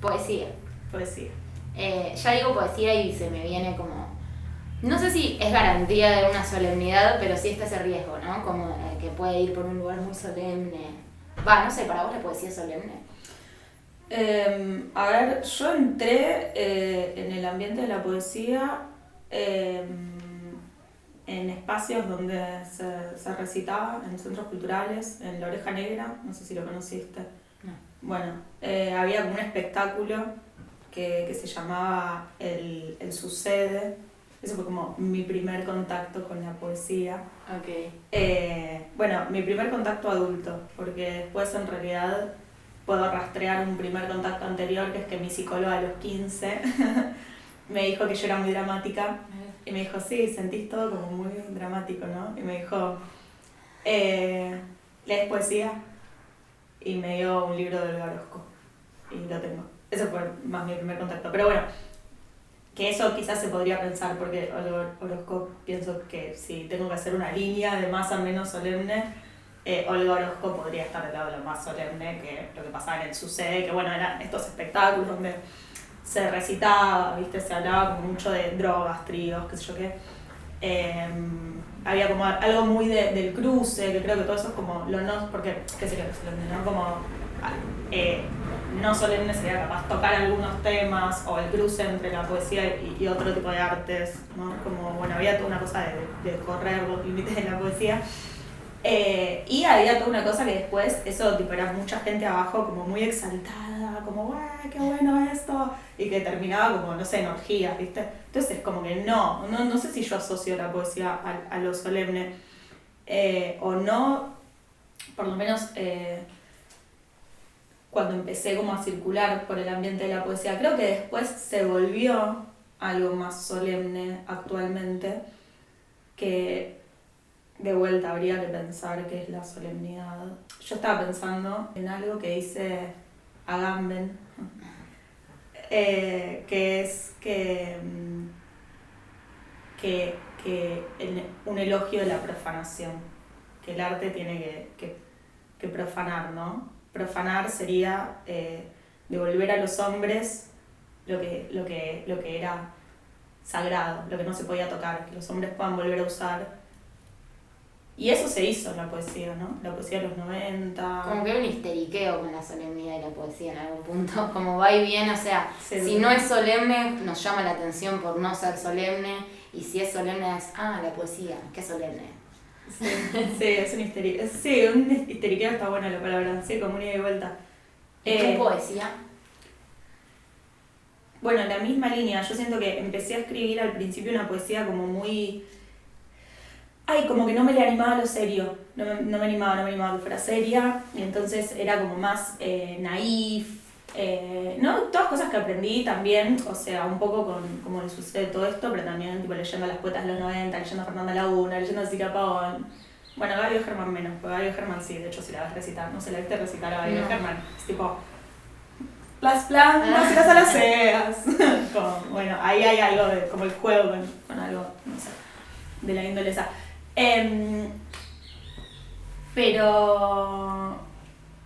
Poesía. Poesía. Ya digo poesía y se me viene como... No sé si es garantía de una solemnidad, pero sí está ese riesgo, ¿no? Como que puede ir por un lugar muy solemne. No sé, ¿para vos la poesía es solemne? A ver, yo entré en el ambiente de la poesía en espacios donde se recitaba, en centros culturales, en La Oreja Negra, no sé si lo conociste. No. Bueno, había como un espectáculo que se llamaba el Sucede. Eso fue como mi primer contacto con la poesía. Ok. Bueno, mi primer contacto adulto, porque después en realidad puedo rastrear un primer contacto anterior, que es que mi psicóloga a los 15 me dijo que yo era muy dramática. Y me dijo, sí, sentís todo como muy dramático, ¿no? Y me dijo, ¿lees poesía? Y me dio un libro de Olga Orozco. Y lo tengo. Ese fue más mi primer contacto. Pero bueno, que eso quizás se podría pensar, porque Olga Orozco, pienso que si tengo que hacer una línea de más a menos solemne, Olga Orozco podría estar del lado de lo más solemne, que lo que pasaba en el Sucede, que bueno, eran estos espectáculos donde se recitaba, ¿viste? Se hablaba como mucho de drogas, tríos, qué sé yo qué. Había como algo muy del cruce, que creo que todo eso es como lo no, porque, ¿qué sería lo solemne, no? Como no solemne sería capaz tocar algunos temas, o el cruce entre la poesía y otro tipo de artes, ¿no? Como, bueno, había toda una cosa de correr los límites de la poesía. Y había toda una cosa que después, eso tipo era mucha gente abajo como muy exaltada, como ¡guau, qué bueno esto! Y que terminaba como, no sé, en orgías, ¿viste? Entonces como que no sé si yo asocio la poesía a lo solemne, o no, por lo menos cuando empecé como a circular por el ambiente de la poesía. Creo que después se volvió algo más solemne actualmente, que de vuelta habría que pensar qué es la solemnidad. Yo estaba pensando en algo que dice Agamben, que es que un elogio de la profanación, que el arte tiene que profanar, ¿no? Profanar sería devolver a los hombres lo que era sagrado, lo que no se podía tocar, que los hombres puedan volver a usar. Y eso se hizo en la poesía, ¿no? La poesía de los 90. Como que hay un histeriqueo con la solemnidad de la poesía en algún punto, como va y viene, o sea, Sí, si no es solemne, nos llama la atención por no ser solemne, y si es solemne es, la poesía, qué solemne. Sí, es un histeriqueo. Sí, un histeriqueo está buena la palabra, sí, como una ida y vuelta. ¿Y tu poesía? Bueno, en la misma línea, yo siento que empecé a escribir al principio una poesía como muy... como que no me le animaba a lo serio, no me animaba a que fuera seria, y entonces era como más naif, ¿no? Todas cosas que aprendí también, o sea, un poco con cómo le sucede todo esto, pero también tipo leyendo a las poetas de los 90, leyendo a Fernanda Laguna, leyendo a Cecilia Pavón. Bueno, a Gabio Germán menos, porque Gabio Germán sí, de hecho si la ves recitar, no sé, la viste recitar a Gabio Germán, es tipo... Las las alaceas. Como, bueno, ahí hay algo de, como el juego con algo, no sé, de la índole esa. Pero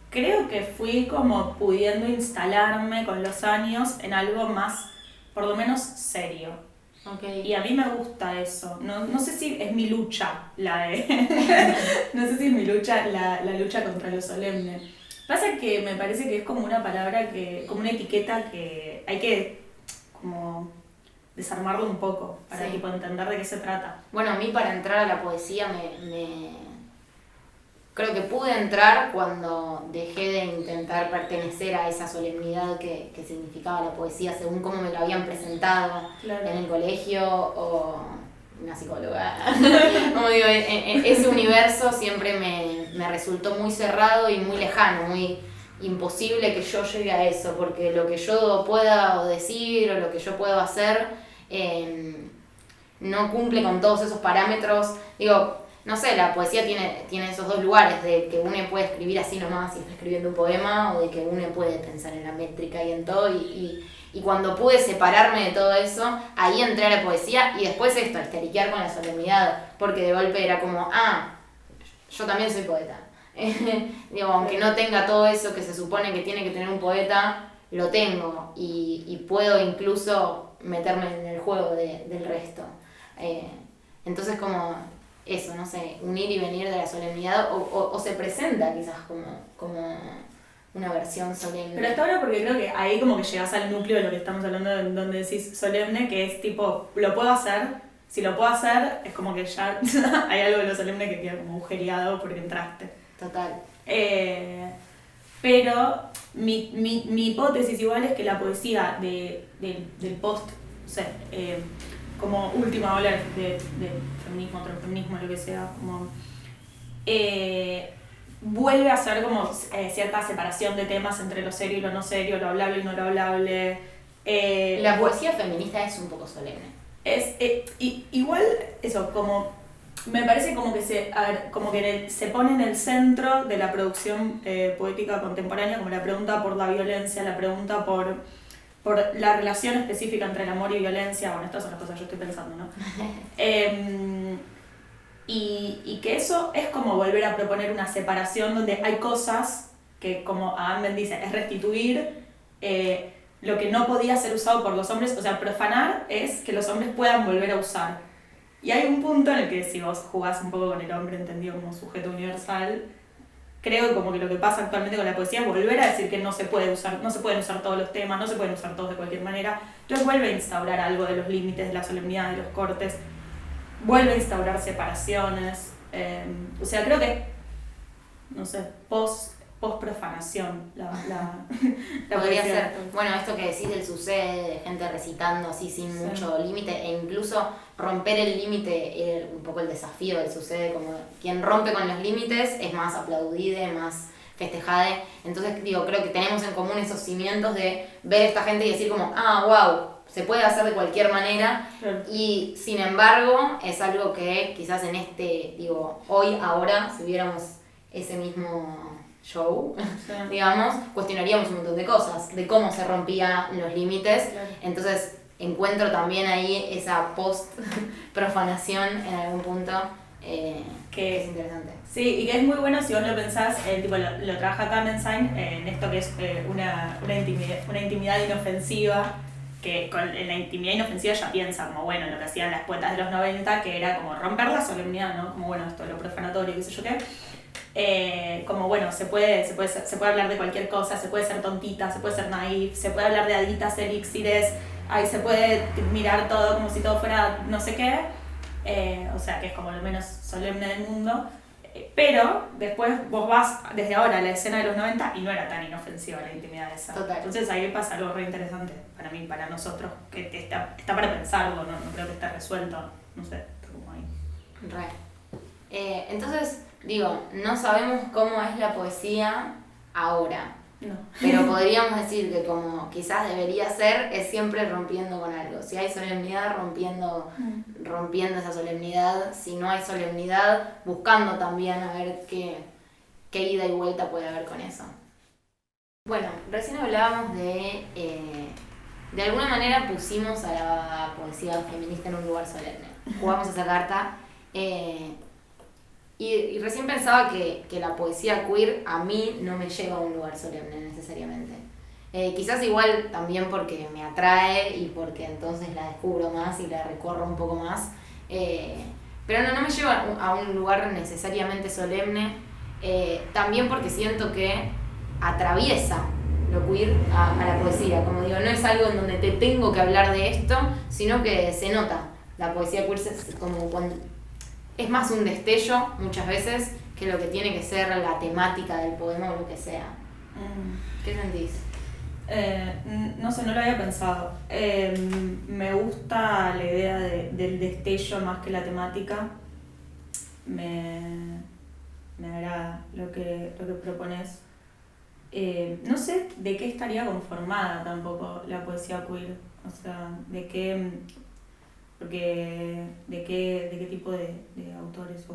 creo que fui como pudiendo instalarme con los años en algo más, por lo menos, serio. Okay. Y a mí me gusta eso. No sé si es mi lucha la de... no sé si es mi lucha la lucha contra lo solemne. Pasa que me parece que es como una palabra como una etiqueta que hay que como desarmarlo un poco para tipo entender de qué se trata. Bueno, a mí para entrar a la poesía creo que pude entrar cuando dejé de intentar pertenecer a esa solemnidad que significaba la poesía según cómo me lo habían presentado en el colegio o una psicóloga. Como digo, ese universo siempre me resultó muy cerrado y muy lejano, muy imposible que yo llegue a eso, porque lo que yo pueda decir o lo que yo puedo hacer no cumple con todos esos parámetros. Digo, no sé, la poesía tiene esos dos lugares, de que uno puede escribir así nomás y está escribiendo un poema, o de que uno puede pensar en la métrica y en todo, y cuando pude separarme de todo eso, ahí entré a la poesía, y después esto, histeriquear con la solemnidad, porque de golpe era como, yo también soy poeta. Digo, aunque no tenga todo eso que se supone que tiene que tener un poeta, lo tengo y puedo incluso meterme en el juego del resto. Entonces como eso, no sé, unir y venir de la solemnidad o se presenta quizás como una versión solemne. Pero está bueno porque creo que ahí como que llegas al núcleo de lo que estamos hablando, donde decís solemne, que es tipo, lo puedo hacer, si lo puedo hacer, es como que ya hay algo de lo solemne que queda como agujereado porque entraste. Total. Pero mi hipótesis igual es que la poesía del post, o sea, como última ola de feminismo, transfeminismo, lo que sea, como vuelve a ser como cierta separación de temas entre lo serio y lo no serio, lo hablable y no lo hablable. La poesía feminista es un poco solemne. Igual eso, como me parece como que se pone en el centro de la producción poética contemporánea, como la pregunta por la violencia, la pregunta por la relación específica entre el amor y violencia. Bueno, estas son las cosas que yo estoy pensando, ¿no? Y que eso es como volver a proponer una separación donde hay cosas que, como Adam Ben dice, es restituir lo que no podía ser usado por los hombres. O sea, profanar es que los hombres puedan volver a usar. Y hay un punto en el que si vos jugás un poco con el hombre entendido como sujeto universal, creo que como que lo que pasa actualmente con la poesía es volver a decir que no se pueden usar todos los temas, no se pueden usar todos de cualquier manera. Entonces vuelve a instaurar algo de los límites, de la solemnidad, de los cortes, vuelve a instaurar separaciones. O sea, creo que, no sé, post-profanación la podría poesía. ser. Bueno, esto que decís del sucede, de gente recitando así sin mucho límite, e incluso romper el límite, un poco el desafío del sucede, como quien rompe con los límites es más aplaudida, más festejada. Entonces, digo, creo que tenemos en común esos cimientos de ver a esta gente y decir como, wow, se puede hacer de cualquier manera. Claro. Y sin embargo, es algo que quizás en hoy, ahora, si viéramos ese mismo show, sí, digamos, cuestionaríamos un montón de cosas, de cómo se rompían los límites. Claro. Entonces encuentro también ahí esa post-profanación en algún punto que es interesante. Sí, y que es muy bueno si vos lo pensás, lo trabaja Kamenstein en esto que es una intimidad inofensiva, que con la intimidad inofensiva ya piensa como, bueno, lo que hacían las poetas de los 90, que era como romper la solemnidad, ¿no? Como, bueno, esto, lo profanatorio, qué sé yo qué. Como bueno, se puede hablar de cualquier cosa, se puede ser tontita, se puede ser naif, se puede hablar de haditas, elixires, ahí se puede mirar todo como si todo fuera no sé qué, o sea que es como lo menos solemne del mundo, pero después vos vas desde ahora a la escena de los 90 y no era tan inofensiva la intimidad esa. Total. Entonces ahí pasa algo re interesante para mí, para nosotros, que está para pensarlo, no creo que esté resuelto, no sé, está como ahí. Entonces, digo, no sabemos cómo es la poesía ahora. No. Pero podríamos decir que como quizás debería ser, es siempre rompiendo con algo. Si hay solemnidad, rompiendo esa solemnidad. Si no hay solemnidad, buscando también a ver qué ida y vuelta puede haber con eso. Bueno, recién hablábamos de alguna manera pusimos a la poesía feminista en un lugar solemne. Jugamos esa carta. Y recién pensaba que la poesía queer a mí no me lleva a un lugar solemne necesariamente. Quizás igual también porque me atrae y porque entonces la descubro más y la recorro un poco más. Pero no me lleva a un lugar necesariamente solemne. También porque siento que atraviesa lo queer a la poesía. Como digo, no es algo en donde te tengo que hablar de esto, sino que se nota. La poesía queer es como cuando... Es más un destello, muchas veces, que lo que tiene que ser la temática del poema o lo que sea. ¿Qué sentís? No sé, no lo había pensado. Me gusta la idea del destello más que la temática. Me agrada lo que propones. No sé de qué estaría conformada tampoco la poesía queer. O sea, de qué tipo de autores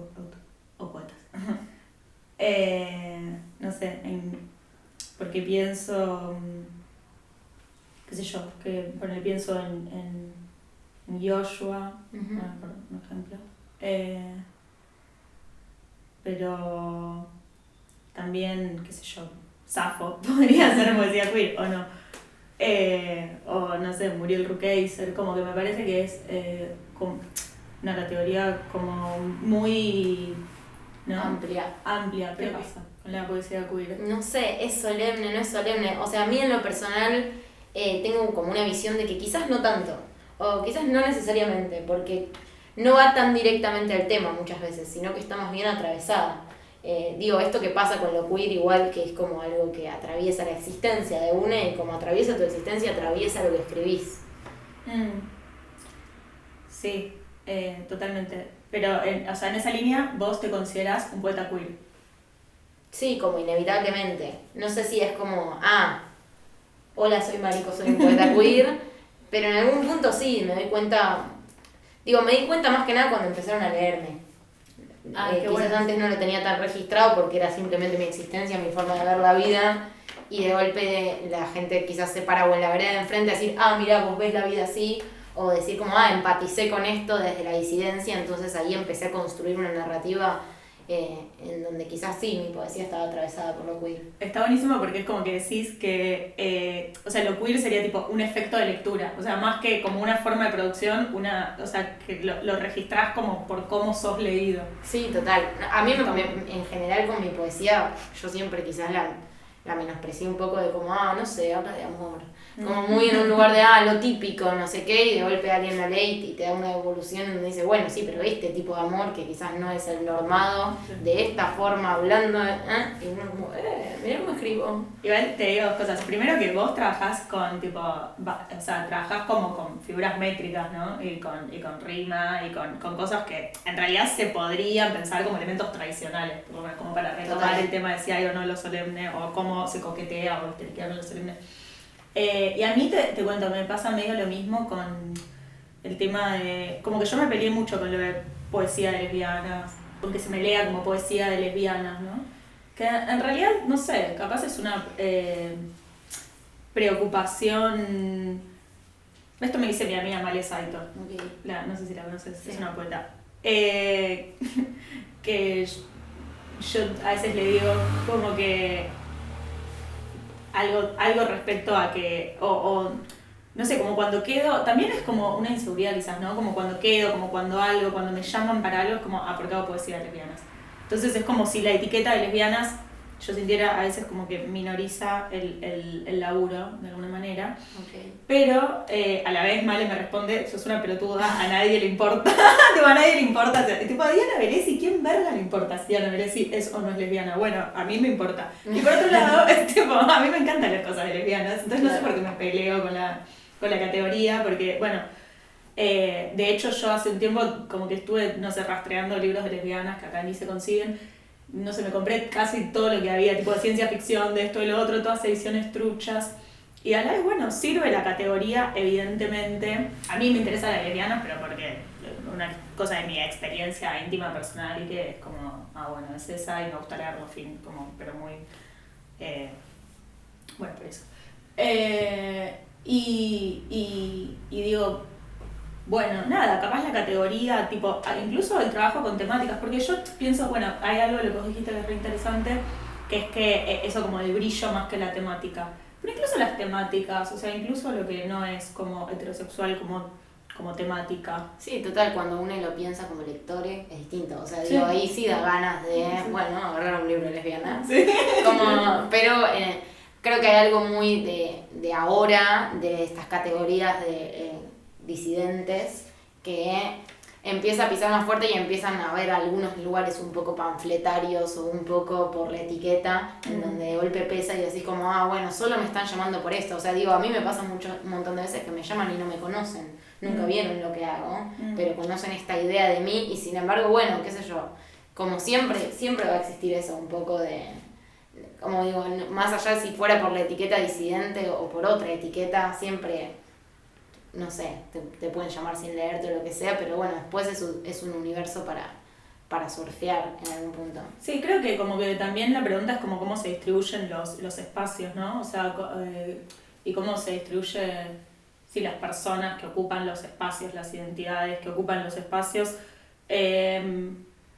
o poetas. No sé, porque pienso, qué sé yo, pienso en Joshua, por ejemplo. Pero también, qué sé yo, Safo podría ser poesía queer, ¿o no? O no sé, Muriel Rukeyser, como que me parece que es una categoría como muy, ¿no? Amplia, ¿qué pasa con la poesía queer? No sé, es solemne, no es solemne. O sea, a mí en lo personal tengo como una visión de que quizás no tanto, o quizás no necesariamente, porque no va tan directamente al tema muchas veces, sino que estamos bien atravesadas. Digo, esto que pasa con lo queer igual que es como algo que atraviesa la existencia de una y como atraviesa tu existencia, atraviesa lo que escribís. Sí, totalmente. Pero, o sea, en esa línea vos te considerás un poeta queer. Sí, como inevitablemente. No sé si es como, hola, soy Marico, soy un poeta queer, pero en algún punto sí, me doy cuenta, me di cuenta más que nada cuando empezaron a leerme. Quizás bueno. Antes no lo tenía tan registrado porque era simplemente mi existencia, mi forma de ver la vida, y de golpe la gente quizás se para o en la vereda de enfrente a decir, mira, vos ves la vida así, o decir como, empaticé con esto desde la disidencia, entonces ahí empecé a construir una narrativa en donde quizás sí, mi poesía estaba atravesada por lo queer. Está buenísimo porque es como que decís que, o sea, lo queer sería tipo un efecto de lectura, o sea, más que como una forma de producción, o sea, que lo registrás como por cómo sos leído. Sí, total. A mí en general con mi poesía, yo siempre quizás la menosprecié un poco de como, no sé, habla de amor. Como muy en un lugar de, lo típico, no sé qué, y de golpe alguien la lee y te da una evolución donde dice, bueno, sí, pero este tipo de amor que quizás no es el normado, de esta forma, hablando, y uno como, mirá cómo escribo. Igual te digo dos cosas. Primero que vos trabajás con, tipo, o sea, trabajás como con figuras métricas, ¿no? Y con rima, y con cosas que en realidad se podrían pensar como elementos tradicionales, como para retomar el tema de si hay o no lo solemne, o cómo se coquetea o histeriquea con lo solemne. Y a mí te cuento, me pasa medio lo mismo con el tema de... Como que yo me peleé mucho con lo de poesía de lesbianas, porque se me lea como poesía de lesbianas, ¿no? Que en realidad, no sé, capaz es una preocupación... Esto me dice mi amiga Amalia Saito, no sé si la conoces, sí. Es una poeta. Que yo a veces le digo como que... Algo respecto a que, no sé, como cuando quedo, también es como una inseguridad quizás, ¿no? Como cuando quedo, como cuando me llaman para algo, es como, porque hago poesía de lesbianas. Entonces es como si la etiqueta de lesbianas, yo sintiera a veces como que minoriza el laburo, de alguna manera. Okay. Pero a la vez Male me responde, sos una pelotuda, a nadie le importa. A nadie le importa. Tipo, a Diana Veresi, ¿quién verga le importa si Diana Veresi es o no es lesbiana? Bueno, a mí me importa. Y por otro lado, a mí me encantan las cosas de lesbianas. Entonces no sé por qué me peleo con la categoría, porque, bueno, de hecho yo hace un tiempo como que estuve, no sé, rastreando libros de lesbianas que acá ni se consiguen. No sé, me compré casi todo lo que había, tipo de ciencia ficción, de esto y lo otro, todas ediciones truchas. Y a la vez, bueno, sirve la categoría, evidentemente. A mí me interesa la lesbiana, pero porque una cosa de mi experiencia íntima personal y que es como, bueno, es esa y me gusta leerlo, fin, como, pero muy... bueno, por eso. Y digo, bueno, nada, capaz la categoría, tipo, incluso el trabajo con temáticas, porque yo pienso, bueno, hay algo de lo que vos dijiste que es re interesante, que es que eso como el brillo más que la temática. Pero incluso las temáticas, o sea, incluso lo que no es como heterosexual como temática. Sí, total, cuando uno lo piensa como lector es distinto. O sea, digo, ahí sí da ganas de, bueno, agarrar un libro de lesbiana. Sí. Pero creo que hay algo muy de ahora, de estas categorías de disidentes, que empieza a pisar más fuerte y empiezan a haber algunos lugares un poco panfletarios o un poco por la etiqueta, en donde de golpe pesa y decís como, bueno, solo me están llamando por esto. O sea, digo, a mí me pasa un montón de veces que me llaman y no me conocen, nunca vieron lo que hago, pero conocen esta idea de mí y sin embargo, bueno, qué sé yo, como siempre va a existir eso, un poco de, como digo, más allá de si fuera por la etiqueta disidente o por otra etiqueta, siempre... No sé, te pueden llamar sin leerte o lo que sea, pero bueno, después es un universo para surfear en algún punto. Sí, creo que como que también la pregunta es como cómo se distribuyen los espacios, ¿no? O sea, y cómo se distribuyen las personas que ocupan los espacios, las identidades que ocupan los espacios.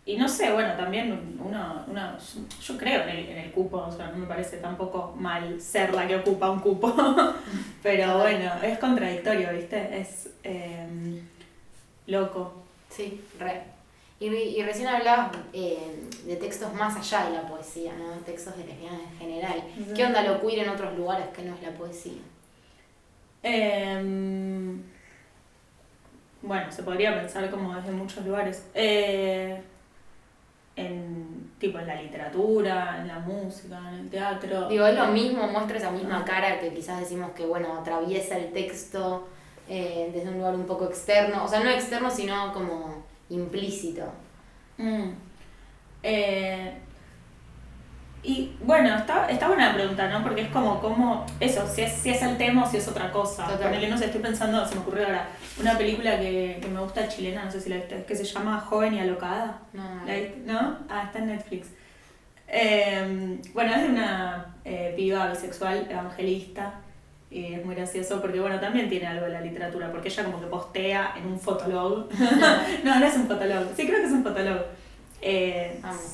Y no sé, bueno, también yo creo en el cupo, o sea, no me parece tampoco mal ser la que ocupa un cupo, pero bueno, es contradictorio, ¿viste? Es loco. Sí, re. Y recién hablabas de textos más allá de la poesía, ¿no? Textos de lesbianas en general. Sí. ¿Qué onda lo queer en otros lugares que no es la poesía? Bueno, se podría pensar como desde muchos lugares. Tipo en la literatura, en la música, en el teatro. Digo, es lo mismo, muestra esa misma cara que quizás decimos que, bueno, atraviesa el texto desde un lugar un poco externo. O sea, no externo, sino como implícito. Y bueno, está buena la pregunta, ¿no? Porque es como eso, si es el tema o si es otra cosa. Ponele, no sé, estoy pensando, se me ocurrió ahora, una película que me gusta chilena, no sé si la viste, que se llama Joven y Alocada. No. ¿La viste? ¿No? Ah, está en Netflix. Bueno, es de una piba bisexual evangelista y es muy gracioso porque, bueno, también tiene algo de la literatura, porque ella como que postea en un fotolog. No es un fotolog, sí creo que es un fotolog.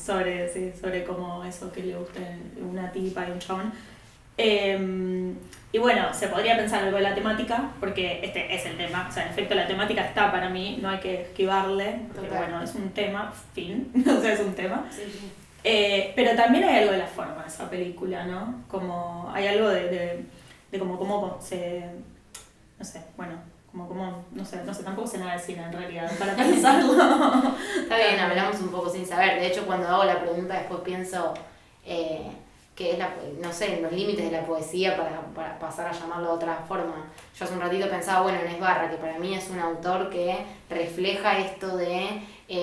Sobre cómo eso que le gusta una tipa y un chabón. Y bueno, se podría pensar algo de la temática, porque este es el tema, o sea, en efecto la temática está para mí, no hay que esquivarle, porque bueno, es un tema, fin, o sea, es un tema. Sí. Pero también hay algo de la forma de esa película, ¿no? Como hay algo de cómo se, no sé, bueno, como no sé, tampoco sé nada de cine en realidad, para pensarlo. Está bien, hablamos un poco sin saber. De hecho, cuando hago la pregunta después pienso que es no sé, los límites de la poesía para pasar a llamarlo de otra forma. Yo hace un ratito pensaba, bueno, en Esbarra, que para mí es un autor que refleja esto de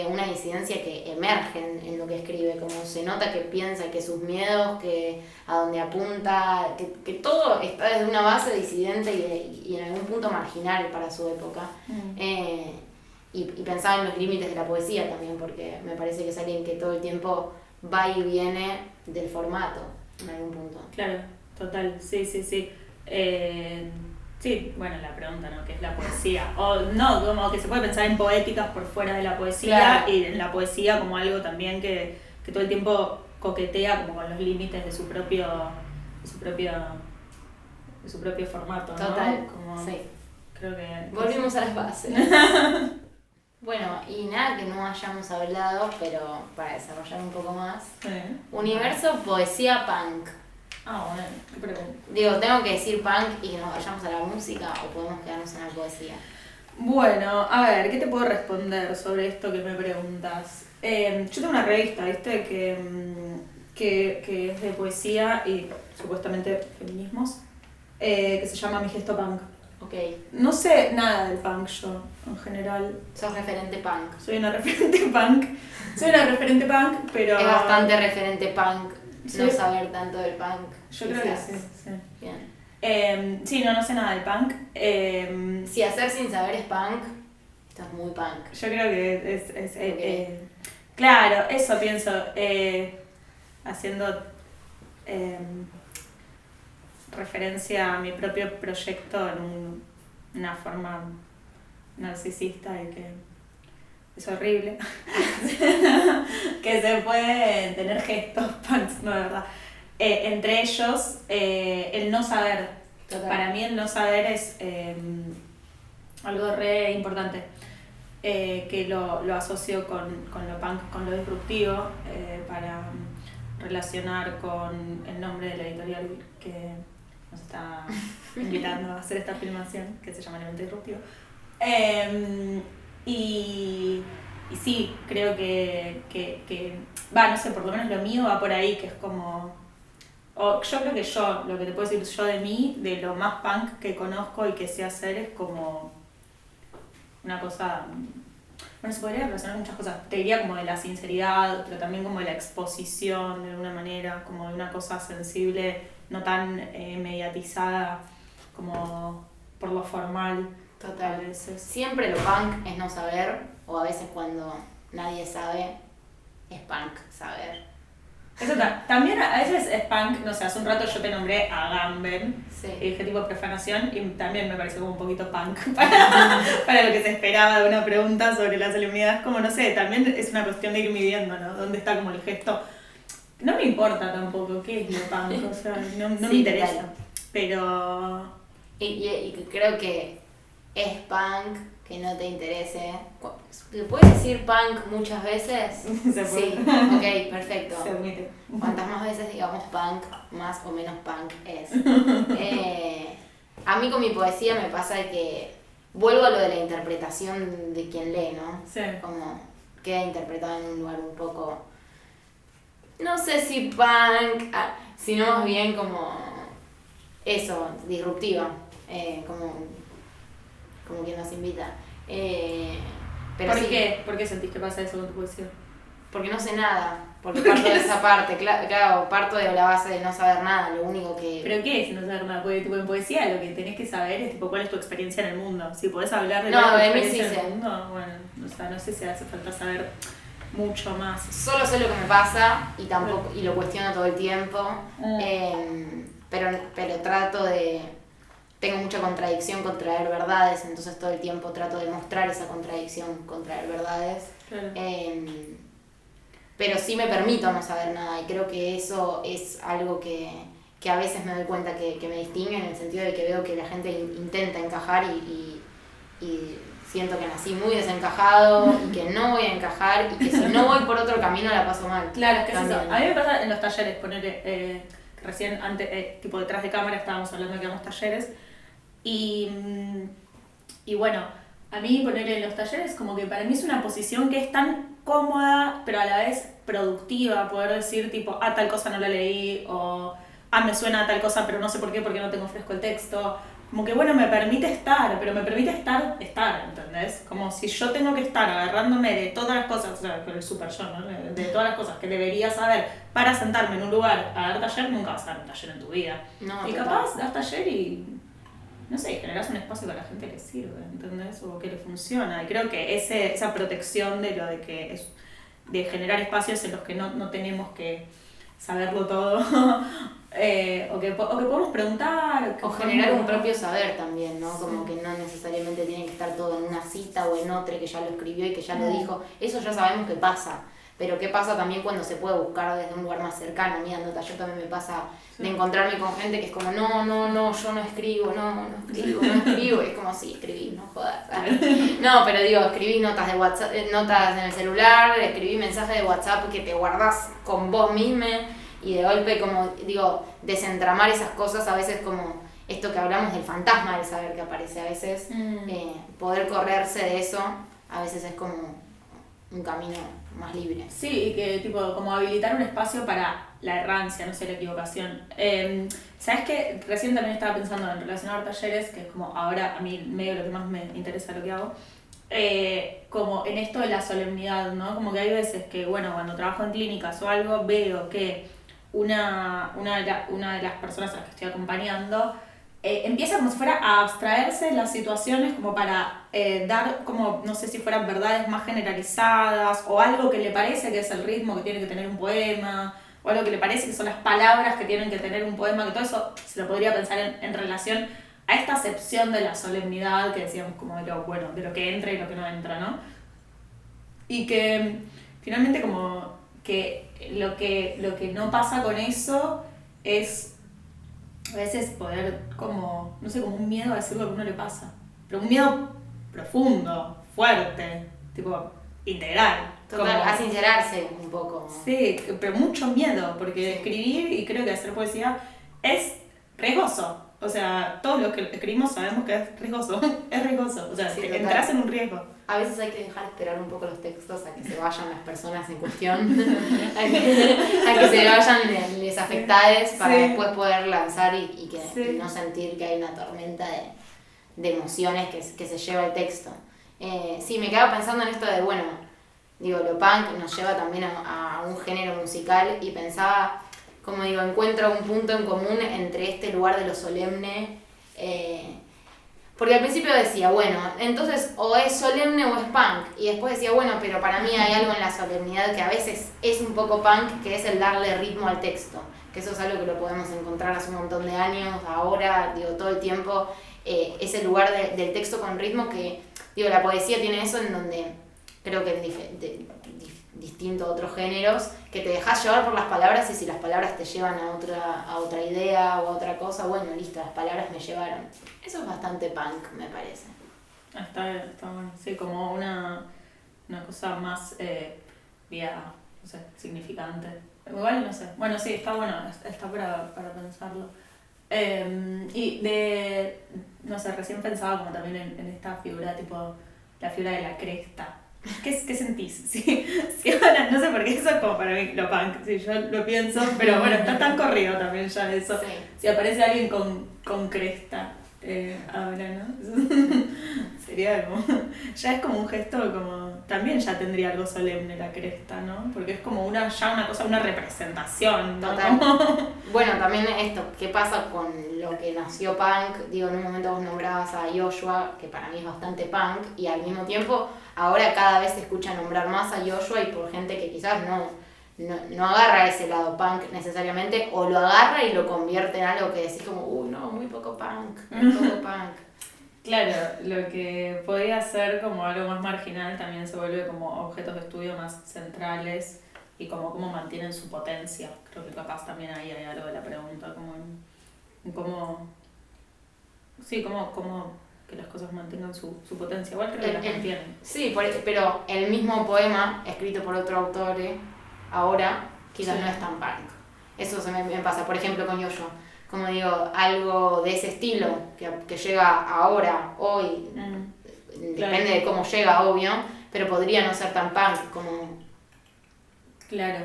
una disidencia que emerge en lo que escribe, como se nota que piensa, que sus miedos, que a donde apunta, que todo está desde una base disidente y en algún punto marginal para su época. Y pensaba en los límites de la poesía también, porque me parece que es alguien que todo el tiempo va y viene del formato en algún punto. Claro, total, sí. Sí, bueno, la pregunta, ¿no? ¿Qué es la poesía? O no, como que se puede pensar en poéticas por fuera de la poesía, claro. Y en la poesía como algo también que todo el tiempo coquetea como con los límites de su propio formato, ¿no? Total, como, sí. Creo que... Volvimos a las bases. Bueno, y nada que no hayamos hablado, pero para desarrollar un poco más. Sí. Universo, poesía, punk. Ah, bueno, qué pregunta. Digo, ¿tengo que decir punk y que nos vayamos a la música o podemos quedarnos en la poesía? Bueno, a ver, ¿qué te puedo responder sobre esto que me preguntas? Yo tengo una revista, ¿viste? Que es de poesía y supuestamente feminismos, que se llama Mi Gesto Punk. Okay. No sé nada del punk yo, en general. ¿Sos referente punk? Soy una referente punk, pero... Es bastante referente punk, ¿sí? No saber tanto del punk. Yo creo que sí. Bien. Sí, no sé nada del punk. Si hacer sin saber es punk, esto es muy punk. Yo creo que es claro, eso pienso, haciendo referencia a mi propio proyecto en una forma narcisista y que es horrible. Que se pueden tener gestos punks, no, de verdad. Entre ellos, el no saber. Total. Para mí el no saber es algo re importante, que lo asocio con lo punk, con lo disruptivo, para relacionar con el nombre de la editorial que nos está invitando a hacer esta filmación, que se llama Elemento Disruptivo. Y sí, creo que no sé, por lo menos lo mío va por ahí, que es como... yo creo que lo que te puedo decir yo de mí, de lo más punk que conozco y que sé hacer, es como una cosa... Bueno, se podría relacionar con muchas cosas. Te diría como de la sinceridad, pero también como de la exposición, de alguna manera, como de una cosa sensible, no tan mediatizada como por lo formal. Total. A veces. Siempre lo punk es no saber, o a veces cuando nadie sabe, es punk saber. Eso También a veces es punk, no sé, hace un rato yo te nombré a Gamben, Sí. y dije tipo profanación, y también me pareció como un poquito punk para lo que se esperaba de una pregunta sobre la solemnidad. Como, no sé, también es una cuestión de ir midiendo, ¿no? ¿Dónde está como el gesto? No me importa tampoco qué es lo punk, o sea, no me interesa. Total. Pero... Y creo que es punk que no te interese. ¿Puedes decir punk muchas veces? Se puede. Sí, ok, perfecto. Se admite. Cuantas más veces digamos punk, más o menos punk es. A mí con mi poesía me pasa que vuelvo a lo de la interpretación de quien lee, ¿no? Sí. Como queda interpretado en un lugar un poco, no sé si punk, sino más bien como eso, disruptiva, como quien nos invita. Pero ¿Por sí, qué? ¿Por qué sentís que pasa eso con tu poesía? porque no sé nada, porque parto de esa parte, claro, parto de la base de no saber nada, lo único que... ¿Pero qué es no saber nada? Porque tipo, en poesía lo que tenés que saber es tipo cuál es tu experiencia en el mundo. Si podés hablar de No, cuál es tu de mí experiencia sí en sé. el mundo, bueno, o sea, no sé si hace falta saber mucho más. Solo sé lo que me pasa y tampoco y lo cuestiono todo el tiempo, pero trato de... Tengo mucha contradicción con traer verdades, entonces todo el tiempo trato de mostrar esa contradicción con traer verdades. Claro. Pero sí me permito no saber nada y creo que eso es algo que a veces me doy cuenta que me distingue, en el sentido de que veo que la gente intenta encajar y siento que nací muy desencajado y que no voy a encajar y que si no voy por otro camino la paso mal. Claro, es que es También. eso. A mí me pasa en los talleres, ponerle, recién antes, tipo detrás de cámara estábamos hablando de que damos talleres y bueno, a mí ponerle en los talleres como que para mí es una posición que es tan cómoda, pero a la vez productiva, poder decir tipo, tal cosa no la leí, o me suena a tal cosa, pero no sé por qué, porque no tengo fresco el texto. Como que bueno, me permite estar, pero me permite estar, ¿entendés? Como si yo tengo que estar agarrándome de todas las cosas, o sea, con el super yo, ¿no? De todas las cosas que debería saber para sentarme en un lugar a dar taller, nunca vas a dar un taller en tu vida. No, y total. capaz das taller y, no sé, generás un espacio que a la gente le sirve, ¿entendés? O que le funciona. Y creo que esa protección de lo de que es, de generar espacios en los que no tenemos que saberlo todo, o que podemos preguntar. O generar un propio saber también, ¿no? Como que no necesariamente tiene que estar todo en una cita o en otra que ya lo escribió y que ya lo dijo. Eso ya sabemos que pasa. Pero ¿qué pasa también cuando se puede buscar desde un lugar más cercano? A mí dando taller también me pasa de encontrarme con gente que es como, no, yo no escribo, no escribo. Y es como, sí, escribí, no jodas. No, pero digo, escribí notas de WhatsApp, notas en el celular, escribí mensajes de WhatsApp que te guardás con vos misma. Y de golpe, como digo, desentramar esas cosas, a veces como esto que hablamos del fantasma del saber que aparece, a veces poder correrse de eso, a veces es como un camino más libre. Sí, y que tipo, como habilitar un espacio para la errancia, no sé, la equivocación. ¿Sabes qué? Recién también estaba pensando en relacionar talleres, que es como ahora a mí medio lo que más me interesa lo que hago, como en esto de la solemnidad, ¿no? Como que hay veces que, bueno, cuando trabajo en clínicas o algo, veo que una de las personas a las que estoy acompañando empieza como si fuera a abstraerse de las situaciones como para dar como, no sé si fueran verdades más generalizadas o algo que le parece que es el ritmo que tiene que tener un poema o algo que le parece que son las palabras que tienen que tener un poema, que todo eso se lo podría pensar en relación a esta acepción de la solemnidad que decíamos como de lo, bueno, de lo que entra y lo que no entra, ¿no? Y que finalmente como que lo que no pasa con eso es a veces poder como, no sé, como un miedo a decir lo que a uno le pasa, pero un miedo profundo, fuerte, tipo integral. Total, como, a sincerarse un poco. Sí, pero mucho miedo, porque escribir y creo que hacer poesía es riesgoso. O sea, todos los que escribimos sabemos que es riesgoso, es riesgoso, o sea, Sí, entras en un riesgo. A veces hay que dejar esperar un poco los textos a que se vayan las personas en cuestión, a que se vayan les afectadas para después poder lanzar y que no sentir que hay una tormenta de emociones que se lleva el texto. Sí, me quedaba pensando en esto de, bueno, digo, lo punk nos lleva también a un género musical y pensaba, como digo, encuentro un punto en común entre este lugar de lo solemne, Porque al principio decía, bueno, entonces o es solemne o es punk. Y después decía, bueno, pero para mí hay algo en la solemnidad que a veces es un poco punk, que es el darle ritmo al texto. Que eso es algo que lo podemos encontrar hace un montón de años, ahora, digo, todo el tiempo. Ese lugar del texto con ritmo que, digo, la poesía tiene eso en donde creo que es distinto a otros géneros, que te dejas llevar por las palabras y si las palabras te llevan a otra idea o a otra cosa, bueno, listo, las palabras me llevaron. Eso es bastante punk, me parece. Está bueno, sí, como una cosa más, no sé, significante. Igual, no sé, bueno, sí, está bueno, está para pensarlo. No sé, recién pensaba como también en esta figura, tipo, la figura de la cresta. ¿Qué sentís? Sí, ahora, no sé por qué eso es como para mí lo punk, sí, yo lo pienso, pero bueno, está tan corrido también ya eso. Sí. Si aparece alguien con cresta, ahora, ¿no? Sería como, ya es como un gesto como, también ya tendría algo solemne la cresta, ¿no? Porque es como una cosa, una representación, ¿no? Total. Bueno, también esto, ¿qué pasa con lo que nació punk? Digo, en un momento vos nombrabas a Joshua, que para mí es bastante punk, y al mismo tiempo, ahora cada vez se escucha nombrar más a Joshua y por gente que quizás no agarra ese lado punk necesariamente, o lo agarra y lo convierte en algo que decís como, no, muy poco punk, muy poco punk. Claro, lo que podría ser como algo más marginal también se vuelve como objetos de estudio más centrales y como cómo mantienen su potencia. Creo que capaz también ahí hay algo de la pregunta, como en cómo que las cosas mantengan su potencia. Igual creo que las mantienen. Sí, pero el mismo poema, escrito por otro autor, ahora quizás no es tan punk. Eso se me pasa, por ejemplo, con Yoyo. Como digo, algo de ese estilo que llega ahora, hoy, depende de cómo llega, obvio, pero podría no ser tan punk como... Claro.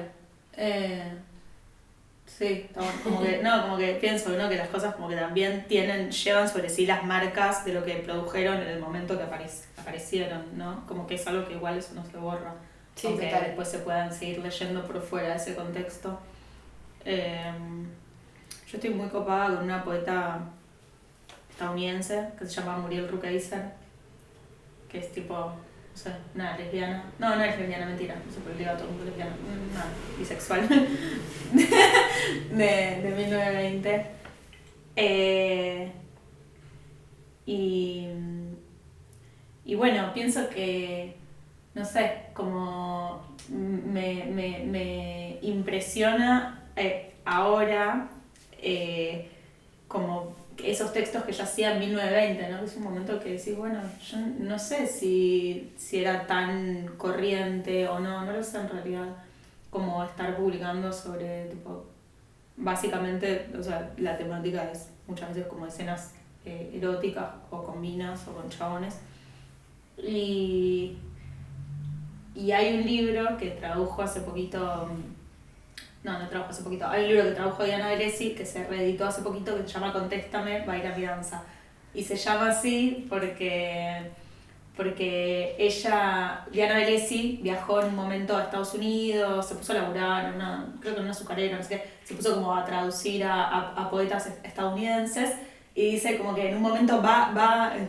Sí, como que pienso, ¿no? Que las cosas como que también llevan sobre sí las marcas de lo que produjeron en el momento que aparecieron, ¿no? Como que es algo que igual eso no se borra. Sí, aunque después se puedan seguir leyendo por fuera de ese contexto. Yo estoy muy copada con una poeta estadounidense que se llama Muriel Rukeyser, que es tipo, no sé, una lesbiana. No es lesbiana, mentira, no sé por qué le digo a todo el mundo lesbiana, bisexual, de 1920. Y bueno, pienso que, no sé, como me impresiona ahora como esos textos que yo hacía en 1920, ¿no? Es un momento que decís, bueno, yo no sé si era tan corriente o no lo sé en realidad, como estar publicando sobre, tipo, básicamente, o sea, la temática es muchas veces como escenas eróticas o con minas o con chabones. Y hay un libro que tradujo hace poquito... No trabajo hace poquito. Hay un libro que tradujo Diana Velesi que se reeditó hace poquito que se llama Contéstame, baila mi danza. Y se llama así porque Diana Velesi, viajó en un momento a Estados Unidos, se puso a laburar creo que en una azucarera, no sé qué, se puso como a traducir a poetas estadounidenses y dice como que en un momento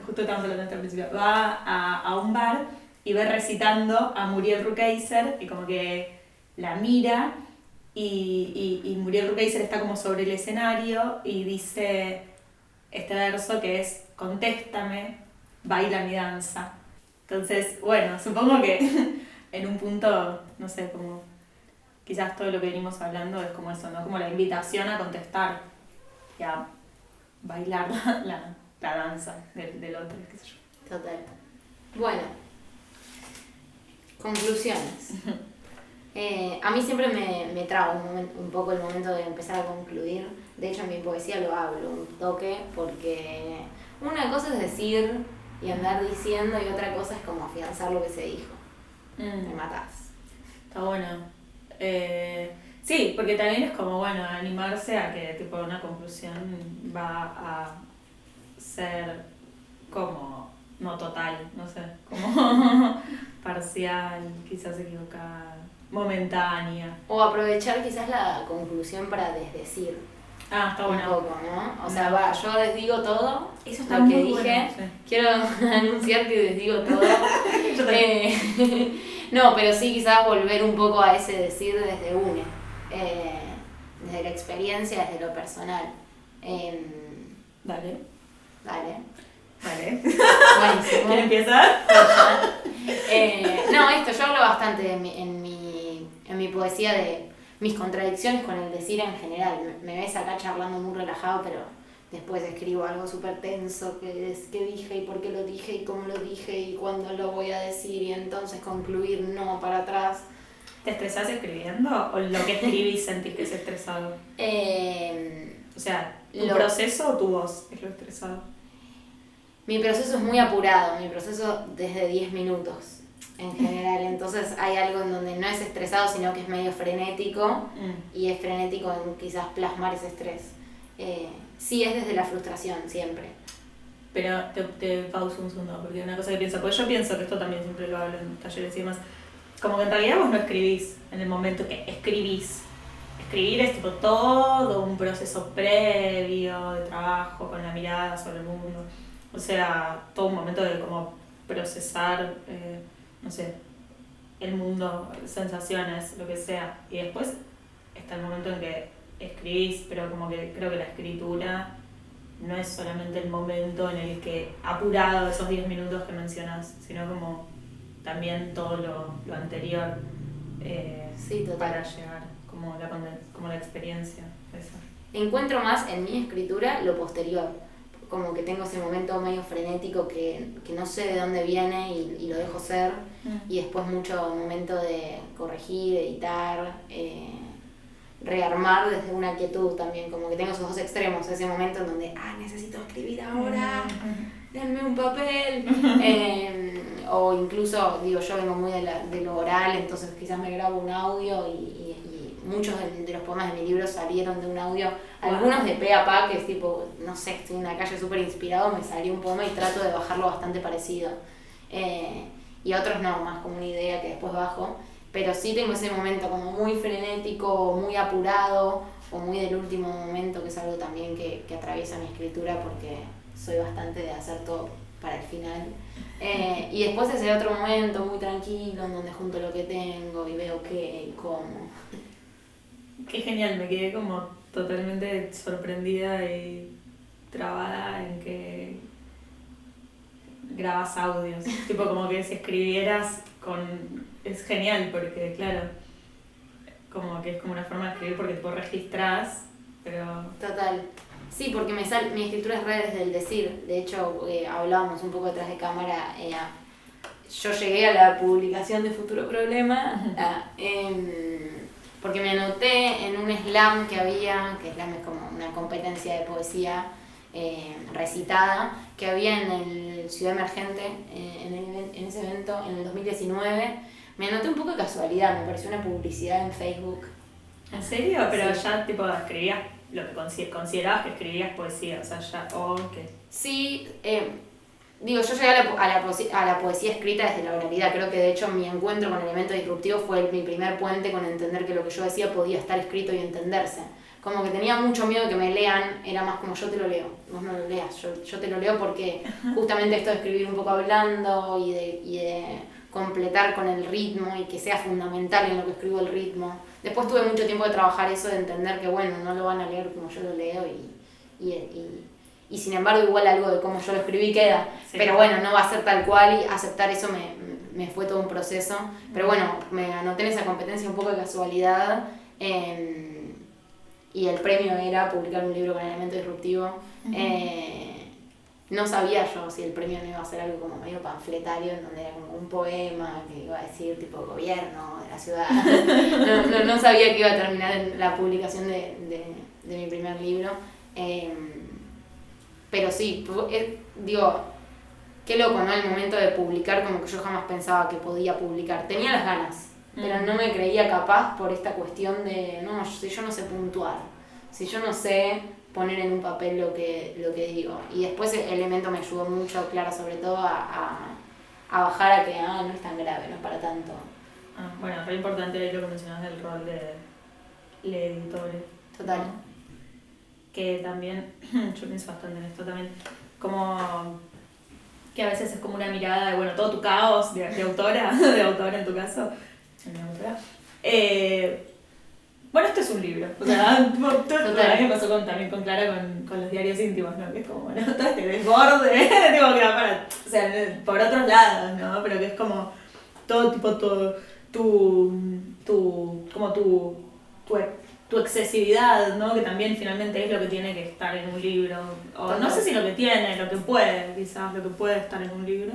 justo estábamos hablando de esto al principio, va a un bar y ve recitando a Muriel Rukeyser y como que la mira. Y Muriel Rukeyser está como sobre el escenario y dice este verso que es Contéstame, baila mi danza. Entonces, bueno, supongo que en un punto, no sé, como quizás todo lo que venimos hablando es como eso, ¿no? Como la invitación a contestar y a bailar la danza del otro, qué sé yo. Total. Bueno, conclusiones. A mí siempre me traba un poco el momento de empezar a concluir. De hecho, en mi poesía lo hablo un toque, porque una cosa es decir y andar diciendo y otra cosa es como afianzar lo que se dijo. Me matás. Está bueno. Sí, porque también es como, bueno, animarse a que tipo una conclusión va a ser como, no total, no sé, como parcial, quizás equivocada, momentánea. O aprovechar quizás la conclusión para desdecir. Ah, está bueno. Un poco, ¿no? O sea, yo desdigo todo. Eso está lo muy que dije. bueno, sí. Quiero anunciar que desdigo todo. No, pero sí quizás volver un poco a ese decir desde UNE. Desde la experiencia, desde lo personal. Dale. Buenísimo. ¿Quién empieza? No, yo hablo bastante en mi poesía de mis contradicciones con el decir en general. Me ves acá charlando muy relajado, pero después escribo algo súper tenso, que dije y por qué lo dije y cómo lo dije y cuándo lo voy a decir y entonces concluir no para atrás. ¿Te estresás escribiendo o lo que escribís sentís que es estresado? O sea, ¿tu proceso o tu voz es lo estresado? Mi proceso es muy apurado, mi proceso desde 10 minutos en general, entonces hay algo en donde no es estresado, sino que es medio frenético y es frenético en quizás plasmar ese estrés. Sí, es desde la frustración, siempre. Pero te pauso un segundo, porque una cosa que pienso, porque yo pienso que esto también siempre lo hablo en talleres y demás, como que en realidad vos no escribís en el momento que escribís. Escribir es tipo todo un proceso previo de trabajo con la mirada sobre el mundo. O sea, todo un momento de como procesar, no sé, el mundo, sensaciones, lo que sea. Y después está el momento en que escribís, pero como que creo que la escritura no es solamente el momento en el que apurado esos 10 minutos que mencionas, sino como también todo lo anterior sí, para llegar, como la experiencia. Eso. Encuentro más en mi escritura lo posterior, como que tengo ese momento medio frenético que no sé de dónde viene y lo dejo ser, y después mucho momento de corregir, editar, rearmar desde una quietud también, como que tengo esos dos extremos, ese momento en donde, necesito escribir ahora, denme un papel, o incluso, digo, yo vengo muy de lo oral, entonces quizás me grabo un audio y muchos de los poemas de mi libro salieron de un audio, algunos de pe a pa, que es tipo, no sé, estoy en una calle súper inspirado, me salió un poema y trato de bajarlo bastante parecido, y otros no, más como una idea que después bajo. Pero sí tengo ese momento como muy frenético, muy apurado, o muy del último momento, que es algo también que atraviesa mi escritura porque soy bastante de hacer todo para el final. Y después ese otro momento muy tranquilo, en donde junto lo que tengo y veo qué y cómo. Qué genial, me quedé como totalmente sorprendida y trabada en que grabas audios. Tipo como que si escribieras es genial porque, claro, como que es como una forma de escribir porque tipo registrás, pero... Total. Sí, porque mi escritura es re desde el decir. De hecho, hablábamos un poco detrás de cámara. Yo llegué a la publicación de Futuro Problema porque me anoté en un slam que había, que slam es como una competencia de poesía recitada, que había en el Ciudad Emergente, en ese evento, en el 2019. Me anoté un poco de casualidad, me pareció una publicidad en Facebook. ¿En serio? Pero sí. Ya tipo escribías lo que considerabas que escribías poesía, o sea, ya, ¿qué? Sí, digo, yo llegué a la poesía escrita desde la oralidad. Creo que de hecho mi encuentro con Elemento Disruptivo fue mi primer puente con entender que lo que yo decía podía estar escrito y entenderse. Como que tenía mucho miedo de que me lean, era más como yo te lo leo, vos no lo leas, yo te lo leo porque justamente esto de escribir un poco hablando y de completar con el ritmo y que sea fundamental en lo que escribo el ritmo. Después tuve mucho tiempo de trabajar eso, de entender que bueno, no lo van a leer como yo lo leo y sin embargo igual algo de cómo yo lo escribí queda, sí. Pero bueno, no va a ser tal cual y aceptar eso me fue todo un proceso, pero bueno, me anoté en esa competencia un poco de casualidad y el premio era publicar un libro con Elemento Disruptivo. No sabía yo si el premio no iba a ser algo como medio panfletario, en donde era como un poema que iba a decir tipo gobierno de la ciudad. No sabía que iba a terminar en la publicación de mi primer libro. Pero sí, digo, qué loco, ¿no? El momento de publicar, como que yo jamás pensaba que podía publicar. Tenía las ganas, pero no me creía capaz por esta cuestión de, no, si yo no sé puntuar, si yo no sé poner en un papel lo que digo. Y después el Elemento me ayudó mucho, Clara, sobre todo a bajar a que no es tan grave, no es para tanto. Bueno, re importante lo que mencionas del rol de editor. Total. ¿No? que también, yo pienso bastante en esto también, como que a veces es como una mirada de, bueno, todo tu caos de autora, de autora en tu caso, de autora. Bueno, esto es un libro, o sea, a mí me pasó también con Clara con los diarios íntimos, ¿no? Que es como, bueno, todo este desborde, tipo que va para, o sea, por otros lados, ¿no? Pero que es como todo tipo, tu excesividad, ¿no? Que también finalmente es lo que tiene que estar en un libro. O no sé si lo que tiene, lo que puede, quizás, lo que puede estar en un libro.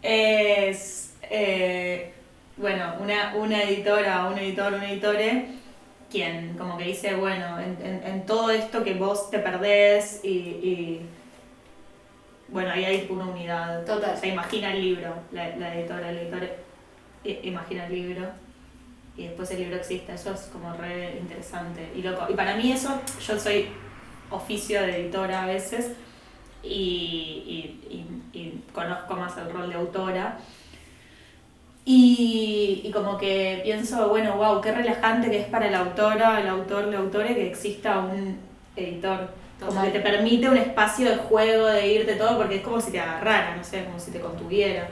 Es, bueno, una editora, un editor, un editore, quien como que dice, bueno, en todo esto que vos te perdés y bueno, ahí hay una unidad. Total. O sea, imagina el libro, la editora, el editor imagina el libro y después el libro existe. Eso es como re interesante y loco. Y para mí eso, yo soy oficio de editora a veces y conozco más el rol de autora. Y como que pienso, bueno, wow, qué relajante que es para la autora, el autor, la autore que exista un editor. Como que te permite un espacio de juego, de irte todo, porque es como si te agarrara, no sé, como si te contuviera.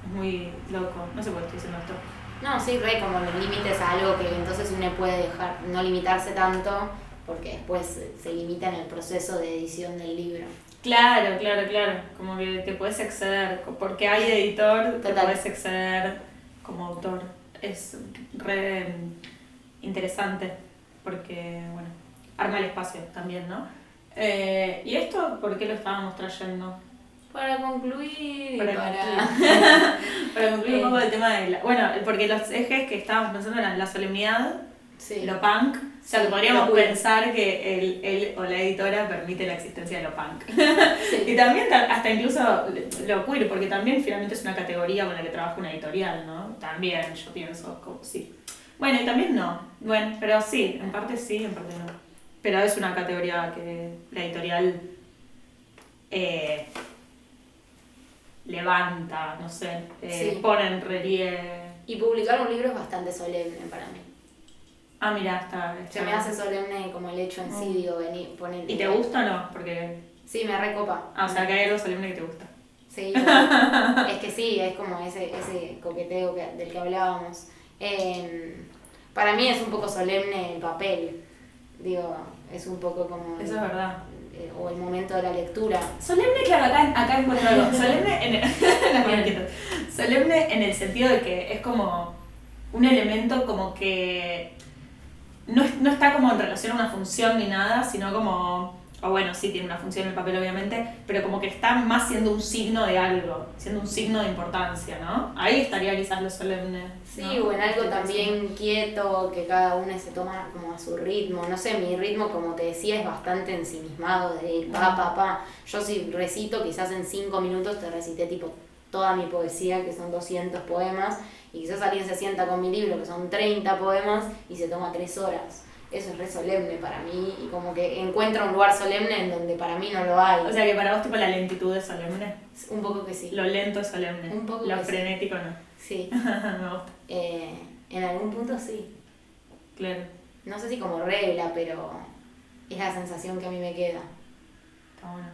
Es muy loco, no sé por qué estoy diciendo esto. No, sí, como los límites a algo que entonces uno puede dejar, no limitarse tanto, porque después se limita en el proceso de edición del libro. Claro, como que te puedes exceder, porque hay editor, te puedes exceder como autor. Es re interesante, porque, bueno, arma el espacio también, ¿no? ¿Y esto por qué lo estábamos trayendo? Para concluir. Para concluir un poco el tema de bueno, porque los ejes que estábamos pensando eran la solemnidad, lo punk. O sea, que podríamos pensar que él o la editora permite la existencia de lo punk. Sí. Y también hasta incluso lo queer, porque también finalmente es una categoría con la que trabaja una editorial, ¿no? También yo pienso, como sí. Bueno, y también no. Bueno, pero sí, en parte sí, en parte no. Pero es una categoría que la editorial levanta, no sé, pone en relieve. Y publicar un libro es bastante solemne para mí. Ah, mira, está. Se me hace solemne como el hecho en sí, digo, poner. ¿Y te gusta o no? Porque... Sí, me recopa. Ah, o sea, que hay algo solemne que te gusta. Sí, bueno, es que sí, es como ese coqueteo del que hablábamos. Para mí es un poco solemne el papel, digo, es un poco como... Eso es verdad. O el momento de la lectura. Solemne, claro, acá encuentro algo. Solemne en el sentido de que es como un elemento como que no está como en relación a una función ni nada, sino como, o bueno, sí tiene una función el papel obviamente, pero como que está más siendo un signo de algo, siendo un signo de importancia, ¿no? Ahí estaría quizás lo solemne. Sí, ¿no? O en algo también quieto, que cada uno se toma como a su ritmo. No sé, mi ritmo, como te decía, es bastante ensimismado, de ir pa. Yo si recito, quizás en 5 minutos te recité tipo toda mi poesía, que son 200 poemas, y quizás alguien se sienta con mi libro, que son 30 poemas, y se toma 3 horas. Eso es re solemne para mí, y como que encuentro un lugar solemne en donde para mí no lo hay. O sea que para vos tipo la lentitud es solemne. Un poco que sí. Lo lento es solemne. Un poco lo que frenético no. Sí. Me gusta. En algún punto sí. Claro. No sé si como regla, pero es la sensación que a mí me queda. Está bueno.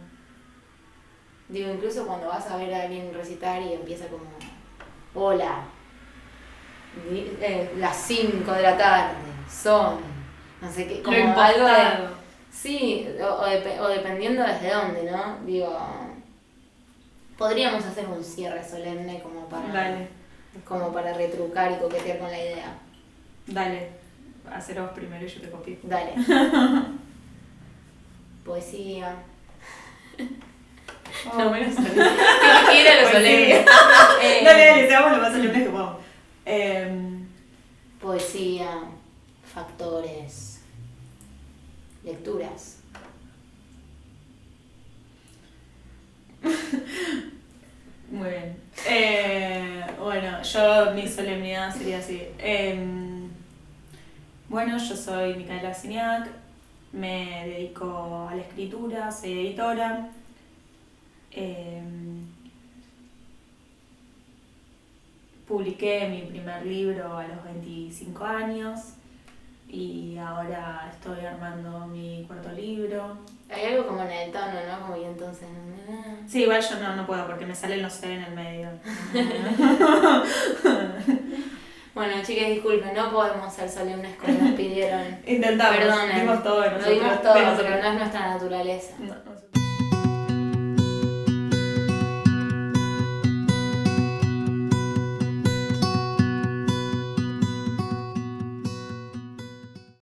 Digo, incluso cuando vas a ver a alguien recitar y empieza como, hola, las 5 de la tarde, son, no sé qué, como algo de... Sí, o dependiendo desde dónde, ¿no? Digo, podríamos hacer un cierre solemne como para... Dale. Como para retrucar y coquetear con la idea. Dale, hacer vos primero y yo te copio. Dale. Poesía. No, menos solemne. ¿Qué quiere lo solemne? Dale, seamos lo más solemnes que podamos. Poesía, factores, lecturas. Muy bien. Bueno, mi solemnidad sería así. Bueno, yo soy Micaela Siniak, me dedico a la escritura, soy editora. Publiqué mi primer libro a los 25 años y ahora estoy armando mi cuarto libro. Hay algo como en el tono, ¿no? Como y entonces... Sí, igual yo no puedo porque me salen los C en el medio. Bueno, chicas, disculpen, no podemos ser solemnes como nos pidieron. Intentamos, Perdonen. dimos todo de nosotros. Lo dimos todo, pero no es nuestra naturaleza. No.